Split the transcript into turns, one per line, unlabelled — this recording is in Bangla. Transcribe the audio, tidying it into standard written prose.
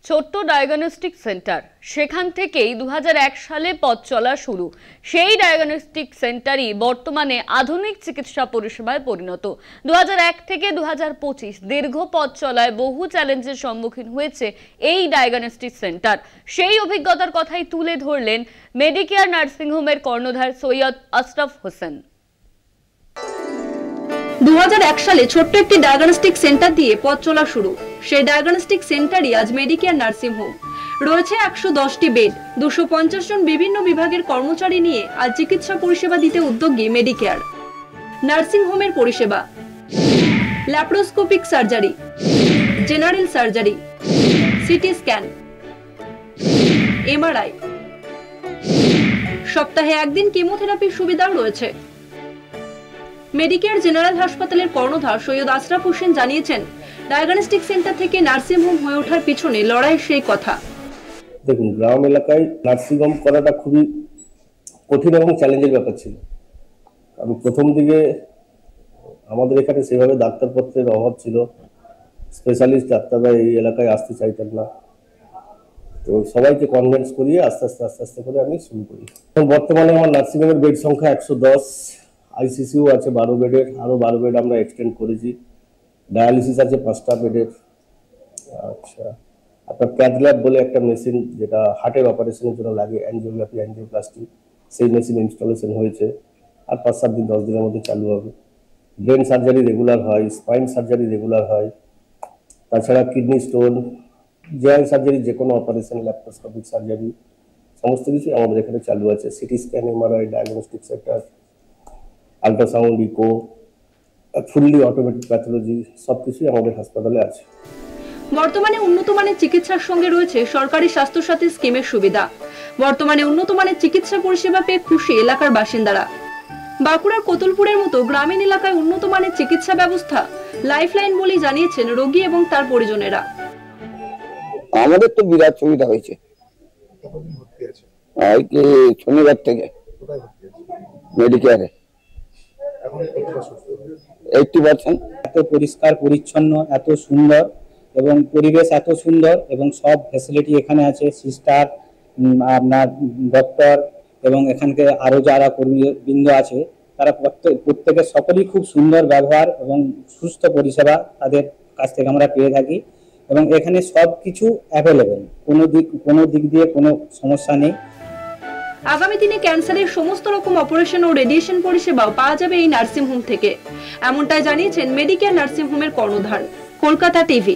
ছোট্ট ডায়াগনস্টিক সেন্টার, সেখান থেকেই 2001 সালে পথ চলা শুরু। সেই ডায়াগনস্টিক সেন্টারই বর্তমানে আধুনিক চিকিৎসা পরিষেবায় পরিণত। 2001 থেকে 2025 দীর্ঘ পথ চলায় বহু চ্যালেঞ্জের সম্মুখীন হয়েছে এই ডায়াগনস্টিক সেন্টার। সেই অভিজ্ঞতার কথাই তুলে ধরলেন মেডিকেয়ার নার্সিংহোমের কর্ণধার সৈয়দ আশরাফ হোসেন।
2001 সালে ছোট্ট একটি ডায়াগনস্টিক সেন্টার দিয়ে পথ চলা শুরু। সেই ডায়াগনস্টিক সেন্টারই আজ মেডিকেয়ার নার্সিংহোম। রয়েছে 110টি বেড, 250 জন বিভিন্ন বিভাগের কর্মচারী নিয়ে আজ চিকিৎসা পরিষেবা দিতে উদ্যোগী মেডিকেয়ার। নার্সিংহোমের পরিষেবা: laparoscopic surgery, general surgery, city scan, MRI, সপ্তাহে একদিন কেমোথেরাপির সুবিধাও রয়েছে। মেডিকেয়ার জেনারেল হাসপাতালের কর্ণধার সৈয়দ আশরাফ হোসেন জানিয়েছেন, ডায়াগনস্টিক সেন্টার থেকে নার্সিংহোম হয়ে ওঠার পিছনে লড়াই সেই কথা।
দেখুন, গ্রাম এলাকায় নার্সিংহোম করাটা খুবই কঠিন এবং চ্যালেঞ্জের ব্যাপার ছিল। কারণ প্রথম দিকে আমাদের এখানে সেভাবে ডাক্তারপত্রের অভাব ছিল, স্পেশালিস্ট ডাক্তাররা এই এলাকায় আসতে চাইতেন না। তো সবাইকে কনভিন্স করিয়ে আস্তে আস্তে করে আমি শুরু করি। বর্তমানে আমার নার্সিংহোমের বেড সংখ্যা 110, আইসিসিউ আছে 12 বেডের, আরও 12 বেড আমরা এক্সটেন্ড করেছি। ডায়ালিসিস আছে 5টা বেডের। আচ্ছা, আপনার ক্যাথ ল্যাব বলে একটা মেশিন, যেটা হার্টের অপারেশনের জন্য লাগে, অ্যাঞ্জিওগ্রাফি, অ্যাঞ্জিওপ্লাস্টি, সেই মেশিন ইনস্টলেশন হয়েছে। আর 5-7 দিন 10 দিনের মধ্যে চালু হবে। ব্রেন সার্জারি রেগুলার হয়, স্পাইন সার্জারি রেগুলার হয়। তাছাড়া কিডনি স্টোন, জয়েন্ট সার্জারি, যে কোনো অপারেশন, ল্যাপ্রোস্কোপিক সার্জারি, সমস্ত কিছু আমাদের এখানে চালু আছে। CT scan, MRI, diagnostic centre, ultrasound, echo, fully automatic pathology, সবকিছুই আমাদের হাসপাতালে আছে।
বর্তমানে উন্নত মানের চিকিৎসার সঙ্গে রয়েছে সরকারি স্বাস্থ্যসাথী স্কিমের সুবিধা। বর্তমানে উন্নত মানের চিকিৎসা পরিষেবা পেয়ে খুশি এলাকার বাসিন্দারা। বাঁকুড়ার কোতুলপুরের মতো গ্রামীণ এলাকায় উন্নত মানের চিকিৎসা ব্যবস্থা লাইফলাইন বলে জানিয়েছেন রোগী এবং তার পরিজনেরা।
আমাদের তো বিরাট সুবিধা হয়েছে। শনিবার থেকে মেডিকেয়ারে 80%।
এত পরিষ্কার পরিচ্ছন্ন, এত সুন্দর এবং পরিবেশ এত সুন্দর এবং সব ফ্যাসিলিটি এখানে আছে। সিস্টার, আপনার ডক্টর এবং এখানকে আরো যারা কর্মীবৃন্দ আছে, তারা প্রত্যেকের সকলেই খুব সুন্দর ব্যবহার এবং সুস্থ পরিষেবা তাদের কাছ থেকে আমরা পেয়ে থাকি। এবং এখানে সব কিছু অ্যাভেলেবেল, কোনো দিক দিয়ে কোনো সমস্যা নেই।
আগামী দিনে ক্যান্সারের সমস্ত রকম অপারেশন ও রেডিয়েশন পরিষেবাও পাওয়া যাবে এই নার্সিংহোম থেকে, এমনটাই জানিয়েছেন মেডিকেয়ার নার্সিংহোমের কর্ণধার। কলকাতা টিভি।